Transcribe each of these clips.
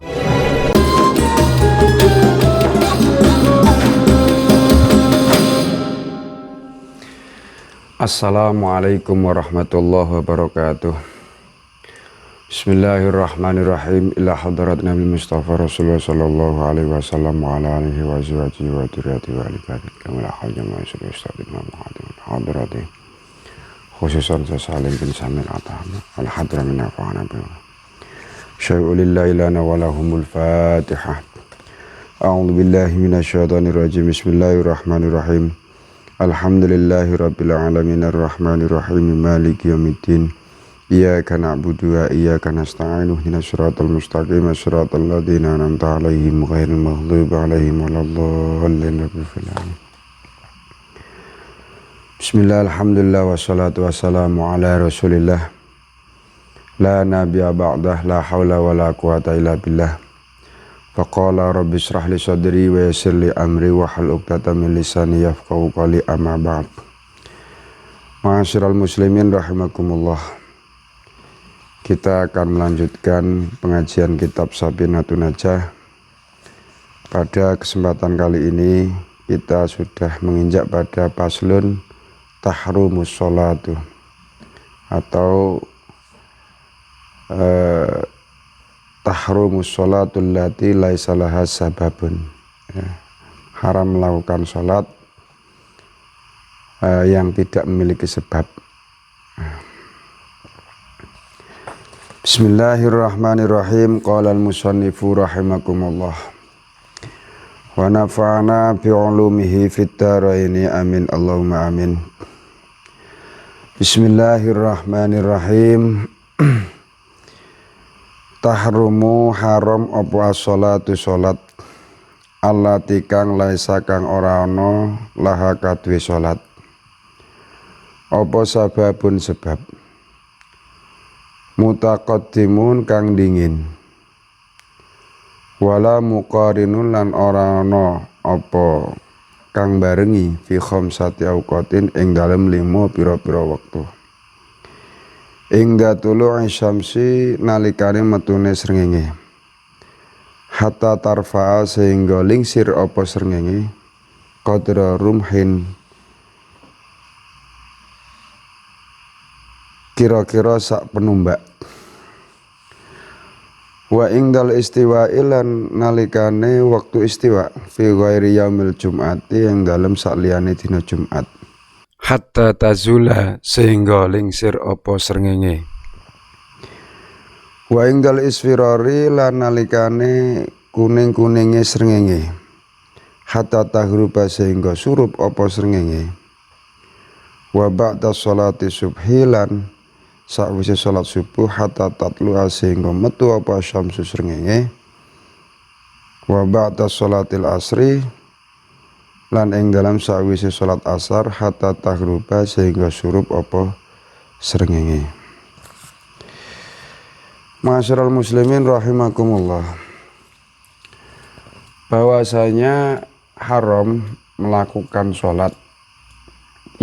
Assalamualaikum warahmatullahi wabarakatuh. Bismillahirrahmanirrahim. Ila hadrat Nabi Mustafa Rasulullah sallallahu alaihi wasallam wa ala alihi wa azwajihi wa dzurriyyatihi wa ali baiti kama la hajja ma yusri ustadina Muhammadin hadrati khususan sasalim bin Samil Atahma wal hadra min afana bi syai'u lillahi lana wa lahumul fatihah. A'udzu billahi minasyaitonir rajim. Bismillahirrahmanirrahim. Alhamdulillahi rabbil alamin arrahmanir rahim maliki yaumiddin. Iyyaka na'budu wa iyyaka nasta'in ihdinas siratal mustaqim siratal ladzina an'amta 'alaihim ghairil maghdubi 'alaihim waladdallin. Bismillah, alhamdulillah, wassalatu wassalamu ala rasulillah la nabiyya ba'dah, la hawla wa la quwata illa billah. Faqala rabbi shrah li sadri wa yassir li amri wa hlul 'uqdatam min lisani yafqahu qawli, amma ba'd. Ma'asyiral muslimin rahimakumullah. Kita akan melanjutkan pengajian kitab Safinatun Najah. Pada kesempatan kali ini kita sudah menginjak pada paslun tahrumus sholatu atau tahrumus sholatul lati laisa laha sababun, haram melakukan sholat yang tidak memiliki sebab. Bismillahirrahmanirrahim. Qala al-musannifu rahimakumullah wa nafa'ana bi'ulumihi fid dharaini amin Allahumma amin. Bismillahirrahmanirrahim. Tahrumu haram apa as-sholatu sholat allati kang laisa kang ora ana laha kadue sholat apa sababun sebab mutaqaddimun kang dingin wala muqarinun lan ora ana apa kang barengi fi khamsati auqatin ing dalem 5 pira-pira wektu ing datulu syamsi nalikane metune srengenge hatta tarfa'a sehingga lingsir apa srengenge qadra rumhin kira-kira sak penumbak wa ingdal istiwa ilan nalikane waktu istiwa fi ghairi yaumil jum'ati yang dalam sakliyane dina Jumat hatta tazula sehingga lingsir apa srengenge wa ingdal isfirari lan nalikane kuning-kuninge srengenge hatta tahruba sehingga surup apa srengenge wa ba'da sholati subhi lan sakwise salat subuh hatta tatlu sehingga metu apa syamsu srengenge wa ba'da sholatil asri lan ing dalam sakwise salat asar hatta taghruba sehingga surup apa srengenge. Ma'asyiral muslimin rahimakumullah, bahwasanya haram melakukan sholat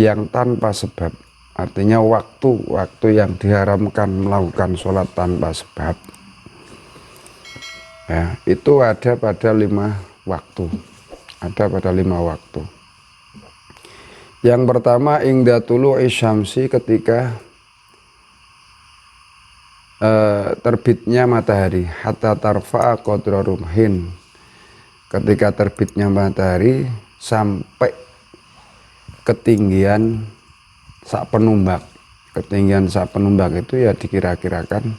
yang tanpa sebab. Artinya waktu yang diharamkan melakukan sholat tanpa sebab ya, itu ada pada 5 waktu. Ada pada 5 waktu. Yang pertama ingdatulu isyamsi, ketika terbitnya matahari, hatta tarfa'a qadra rumhin, ketika terbitnya matahari sampai ketinggian sak penumbak. Ketinggian sak penumbak itu ya dikira-kirakan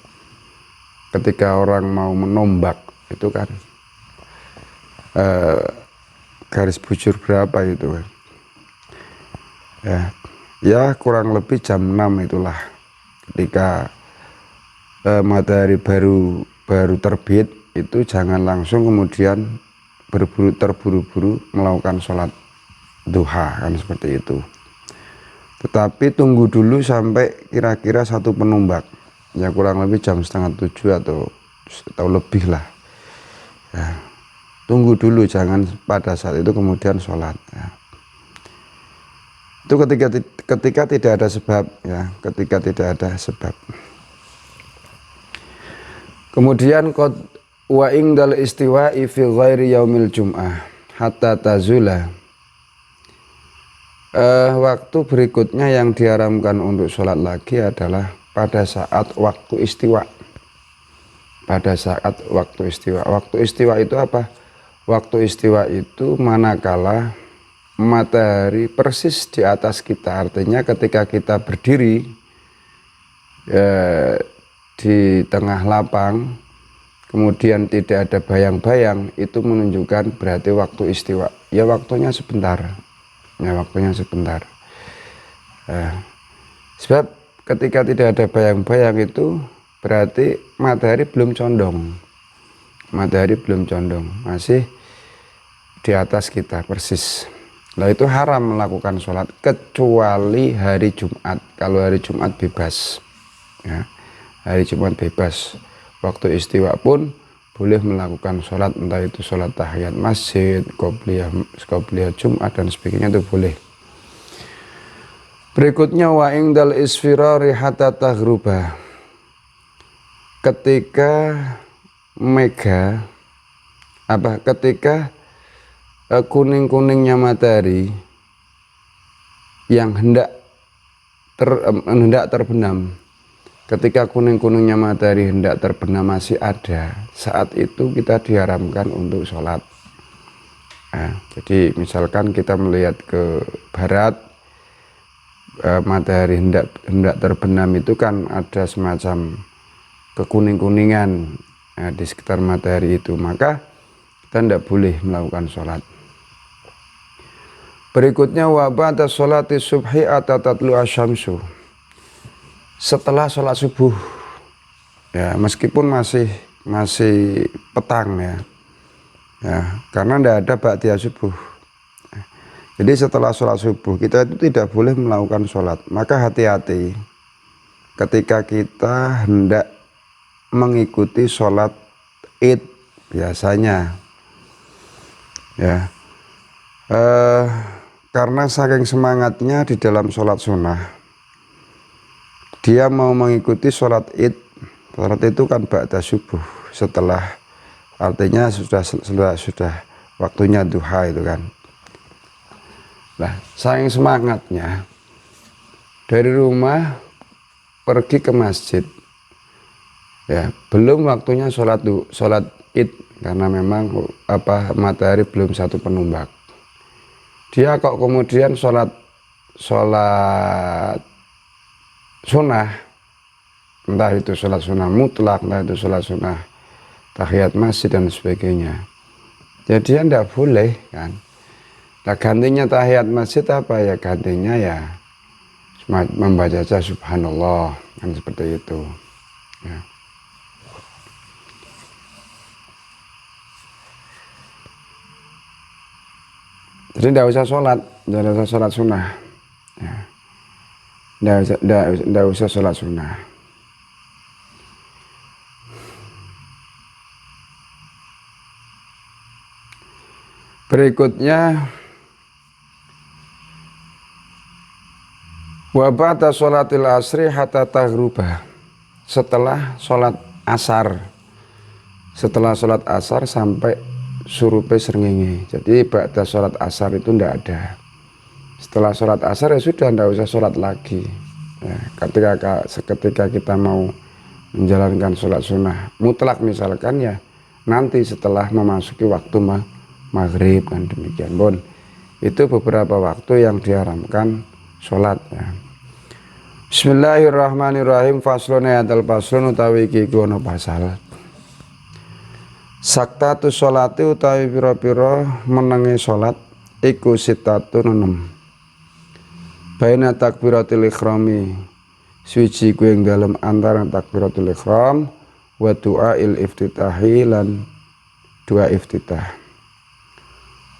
ketika orang mau menombak itu kan garis bujur berapa itu kan ya kurang lebih jam 6 itulah, ketika matahari baru terbit itu jangan langsung kemudian terburu-buru melakukan sholat duha kan, seperti itu. Tetapi tunggu dulu sampai kira-kira 1 penumbak, ya kurang lebih jam 6:30 atau lebih lah ya. Tunggu dulu, jangan pada saat itu kemudian sholat ya. Itu ketika tidak ada sebab ya, ketika tidak ada sebab. Kemudian wa ingdal istiwa'i fi ghairi yaumil jum'ah hatta tazula. Waktu berikutnya yang diharamkan untuk sholat lagi adalah pada saat waktu istiwa. Pada saat waktu istiwa. Waktu istiwa itu apa? Waktu istiwa itu manakala matahari persis di atas kita. Artinya ketika kita berdiri di tengah lapang, kemudian tidak ada bayang-bayang, itu menunjukkan berarti waktu istiwa. Ya waktunya sebentar. Sebab ketika tidak ada bayang-bayang itu berarti matahari belum condong. Masih di atas kita persis. Nah itu haram melakukan sholat kecuali hari Jumat. Kalau hari Jumat bebas, ya. Hari Jumat bebas. Waktu istiwa pun boleh melakukan sholat, entah itu sholat tahiyat masjid, qobliyah Jumat dan sebagainya, itu boleh. Berikutnya wa ingdal isfirari hatta taghruba. Ketika kuning-kuningnya matahari yang hendak terbenam. Ketika kuning-kuningnya matahari hendak terbenam masih ada, saat itu kita diharamkan untuk sholat. Jadi misalkan kita melihat ke barat, matahari hendak terbenam itu kan ada semacam kekuning-kuningan di sekitar matahari itu, maka kita tidak boleh melakukan sholat. Berikutnya wa ba'da sholati subhi atatlu asyamsu. Setelah sholat subuh, ya meskipun masih petang ya, karena tidak ada ba'diyah subuh. Jadi setelah sholat subuh kita itu tidak boleh melakukan sholat. Maka hati-hati ketika kita hendak mengikuti sholat id biasanya, ya, karena saking semangatnya di dalam sholat sunnah. Dia mau mengikuti sholat id. Sholat itu kan ba'da subuh, setelah, artinya sudah waktunya duha itu kan. Nah, saking semangatnya dari rumah pergi ke masjid, ya belum waktunya sholat id karena memang matahari belum satu penumbak. Dia kok kemudian sholat sunnah, entah itu sholat sunnah mutlak, entah itu sholat sunnah tahiyat masjid dan sebagainya. Jadi dia tidak boleh kan. Nah gantinya tahiyat masjid apa ya? Gantinya ya membaca subhanallah kan, seperti itu ya. Jadi tidak usah sholat sunnah ya. Tidak usah sholat sunnah. Berikutnya wa ba'da sholatil asri hatta taghruba. Setelah sholat asar, sampai surupe srengenge. Jadi ba'da sholat asar itu tidak ada. Setelah sholat asar ya sudah, tidak usah sholat lagi ya. Ketika kita mau menjalankan sholat sunnah mutlak misalkan ya, nanti setelah memasuki waktu maghrib kan, demikian pun. Itu beberapa waktu yang diharamkan sholat ya. Bismillahirrahmanirrahim. Faslun ayat al-faslun utawi iki kono pasal. Saktatu sholati utawi pira-pira menenge sholat iku sitatun 6. Baina takbiratul ikhrami, suci ku ing dalem antara takbiratul ikhram wa du'ail iftitahi lan doa iftitah.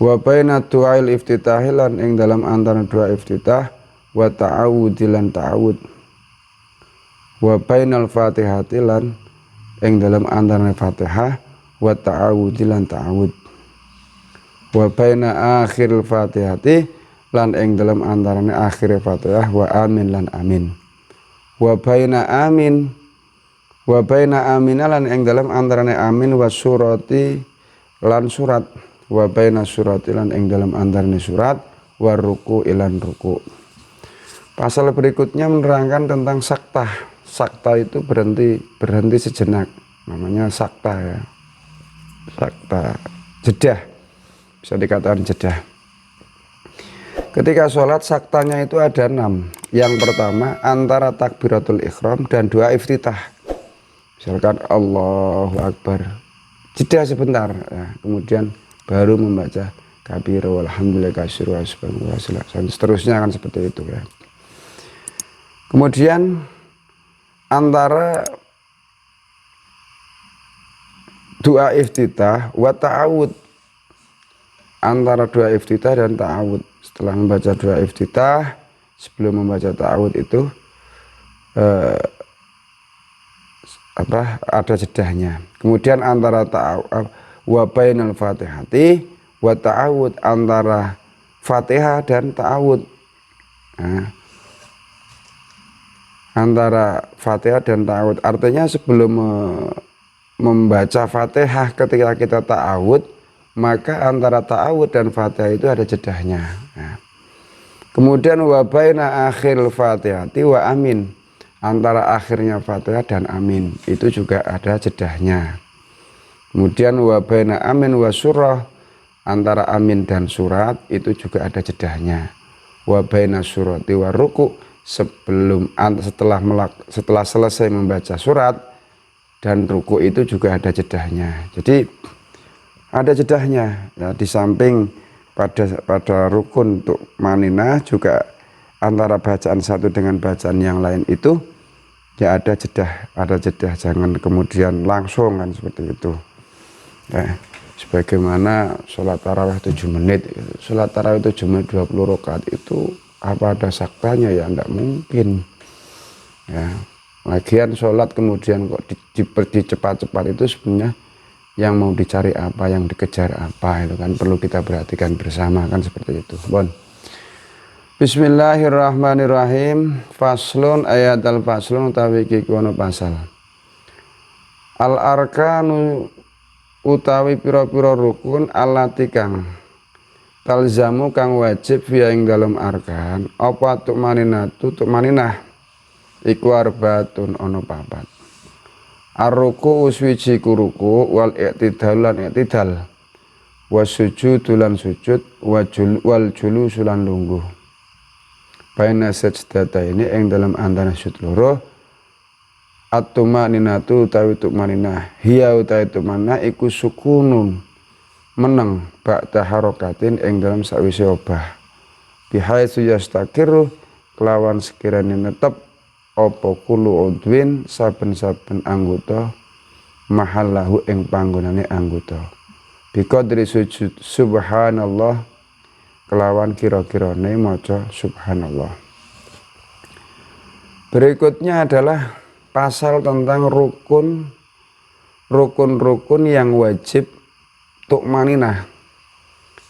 Wa baina du'ail iftitahi lan ing dalem antara doa iftitah wa ta'awudzi lan ta'awud. Wa bainal fatihati lan ing dalem antara Fatihah wa ta'awudzi lan ta'awud. Wa baina akhiril fatihati lan ing dalam antarane akhir Fatihah wa amin lan amin. Wa baina amin Wa baina amina lan ing dalam antarane amin wasurati lan surat. Wa baina surati lan ing dalam antarane surat wa ruku ilan ruku. Pasal berikutnya menerangkan tentang sakta. Sakta itu berhenti sejenak. Namanya sakta ya. Sakta, jedah. Bisa dikatakan jedah. Ketika sholat saktanya itu ada 6. Yang pertama antara takbiratul ihram dan doa iftitah. Misalkan Allahu Akbar, jeda sebentar ya. Kemudian baru membaca kabiru walhamdulillah katsiru wa subhanallah dan seterusnya akan seperti itu ya. Kemudian antara doa iftitah wa ta'awud, antara doa iftitah dan ta'awud. Setelah membaca doa iftitah, sebelum membaca ta'awud itu ada jedahnya. Kemudian antara wa bainal fatihati wa ta'awud, antara fatihah dan ta'awud. Nah, antara fatihah dan ta'awud artinya sebelum membaca fatihah ketika kita ta'awud, maka antara ta'awud dan fatihah itu ada jedahnya. Nah, kemudian wa baina akhir fatihati wa amin, antara akhirnya fatihah dan amin itu juga ada jedahnya. Kemudian wa baina amin wa surah, antara amin dan surat itu juga ada jedahnya. Wa baina surati wa ruku, setelah selesai membaca surat dan ruku itu juga ada jedahnya. Jadi ada jedahnya ya, di samping pada rukun untuk maninah juga antara bacaan satu dengan bacaan yang lain itu ya ada jedah, jangan kemudian langsung kan seperti itu ya. Sebagaimana sholat tarawih 7 menit, sholat tarawih 7 menit 20 rakaat itu apa ada saktanya? Ya enggak mungkin ya. Lagian sholat kemudian kok dicepat-cepat itu sebenarnya yang mau dicari apa, yang dikejar apa, itu kan perlu kita perhatikan bersama kan seperti itu. Bon. Bismillahirrahmanirrahim. Faslun ayat al-faslun utawi iki kono pasal. Al-arkanu utawi pira-pira rukun allati kang talzamu kang wajib fiya ing dalem arkan apa tuk maninah iku arbatun ana papat. Ar-ruku uswiji kuruku wal i'tidal lan i'tidal wasujudu lan sujud wal julusu lan lungguh. Baina sajdata ini ing dalam antara sujud loro at-tumaninatu utawi tumaninah hiya utawi tumanah iku sukunun meneng ba'da harokatin ing dalam sawise obah bihaitsu yastaqiru kelawan sekiranya netep apa kulu udwin saben-saben anggota mahallahu ing panggonane anggota biqadri sujud subhanallah kelawan kira-kirane maca subhanallah. Berikutnya adalah pasal tentang rukun-rukun yang wajib tu'maninah.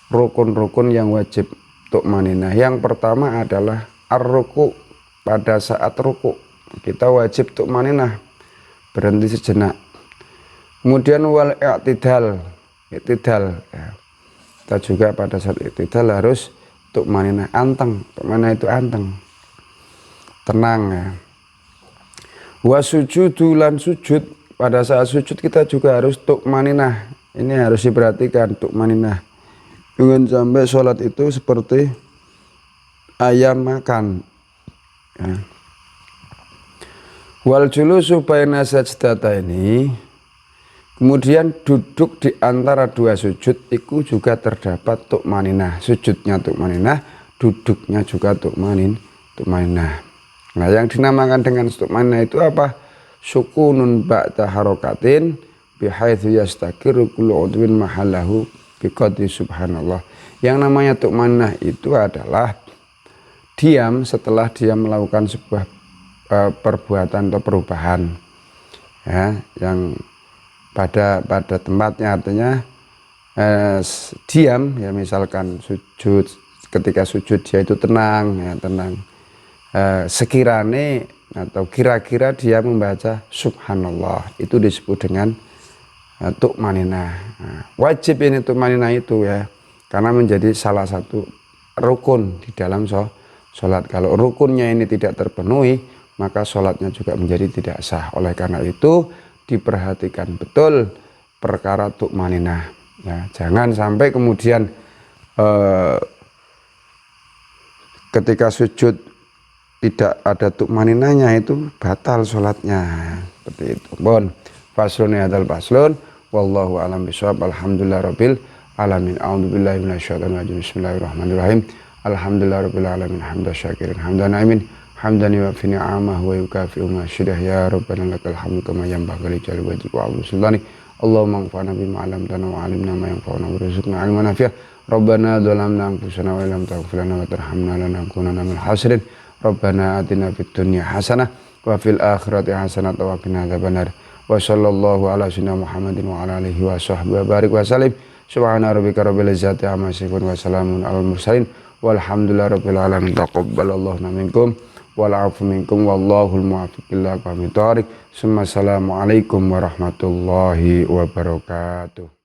Rukun-rukun yang wajib tu'maninah. Yang pertama adalah ar-ruku. Pada saat ruku kita wajib tu'maninah, berhenti sejenak. Kemudian wal i'tidal ya. Kita juga pada saat i'tidal harus tu'maninah, anteng. Tu'maninah itu anteng, tenang ya. Wa sujudu lan sujud, pada saat sujud kita juga harus tu'maninah. Ini harus diperhatikan tu'maninah. Jangan sampai sholat itu seperti ayam makan ya. Wal julusu baina sajdata ini, kemudian duduk di antara dua sujud itu juga terdapat tu'maninah. Sujudnya tu'maninah, duduknya juga tu'maninah. Nah, yang dinamakan dengan tu'maninah itu apa? Sukunun ba'da harokatin bihaitsu yastaqiru kullu udwin mahallahu biqadri subhanallah. Yang namanya tu'maninah itu adalah diam setelah dia melakukan sebuah perbuatan atau perubahan ya, yang pada tempatnya, artinya diam ya. Misalkan sujud, ketika sujud dia itu tenang ya, tenang. Sekiranya atau kira-kira dia membaca subhanallah, itu disebut dengan tu'maninah. Wajib ini tu'maninah itu ya, karena menjadi salah satu rukun di dalam sholat. Kalau rukunnya ini tidak terpenuhi, maka sholatnya juga menjadi tidak sah. Oleh karena itu diperhatikan betul perkara tu'maninah ya. Jangan sampai kemudian ketika sujud tidak ada tu'maninahnya, itu batal sholatnya. Seperti itu. Bon, faslun hadal faslun, wallahu a'lam bishawab. Alhamdulillahirabbil alamin. A'udzubillahi minasyaitonir rajim. Bismillahirrahmanirrahim. Alhamdulillahirabbil alamin. Hamdan syakirin, hamdan na'imin, hamdan yuwaffi ni'amahu wa yukafi'u masyidah. Ya rabbana lakal hamdu kama yanbaghi li jalali wajhika wa 'azimi sultanik. Allahumma anfa'na bima 'allamtana wa 'allimna ma yanfa'una warzuqna 'ilman nafi'an. Rabbana dzalamna anfusana wa illam taghfir lana wa tarhamna lanakunanna minal khasirin. Rabbana atina fid dunya hasanah wa fil akhirati hasanah wa qina adzabannar. Wa sallallahu ala sayyidina Muhammadin wa ala alihi wa sahbihi wa barik wa sallim. Subhana rabbika rabbil izzati amma yasifun wa salamun alal mursalin walhamdulillahi rabbil alamin. Taqabbalallahu minkum wal 'afu minkum wallahul muwaffiq ila aqwamit thoriq. Assalamualaikum warahmatullahi wabarakatuh.